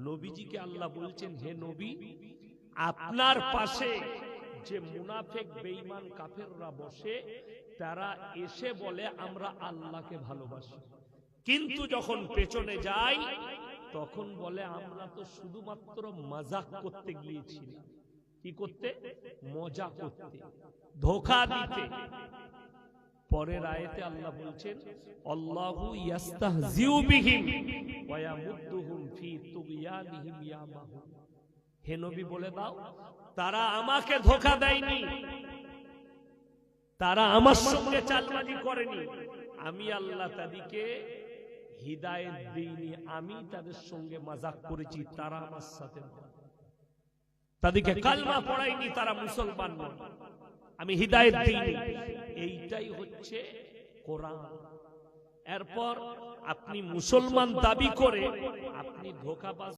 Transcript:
নবীজিকে আল্লাহ বলছেন, হে নবী, আপনার পাশে যে মুনাফিক বেঈমান কাফেররা বসে, তারা এসে বলে আমরা আল্লাহকে ভালোবাসি, কিন্তু যখন পেছনে যাই তখন বলে আমরা তো শুধুমাত্র মজাক করতে গিয়েছিলাম। কি করতে? মজা করতে, ধোঁকা দিতে। পরের আয়াতে আল্লাহ বলছেন, আল্লাহু ইয়াস্তাহজিউ বিহিম ওয়া ইয়ামুদ্দুহুম ফি তুগয়ানিহিম ইয়ামাহুন। হে নবী বলে দাও, তারা আমাকে ধোঁকা দেয়নি, তারা আমার সঙ্গে চালবাজি করেনি, আমি আল্লাহ তাদেরকে হিদায়াত দেইনি, আমি তাদের সঙ্গে মজাক করেছি, তারা আমার সাথে তাদেরকে কালমা পড়াইনি, তারা মুসলমান নয়, আমি হিদায়াত দেইনি। এইটাই হচ্ছে কোরআন। এরপর আপনি মুসলমান দাবি করে আপনি ধোঁকাবাজ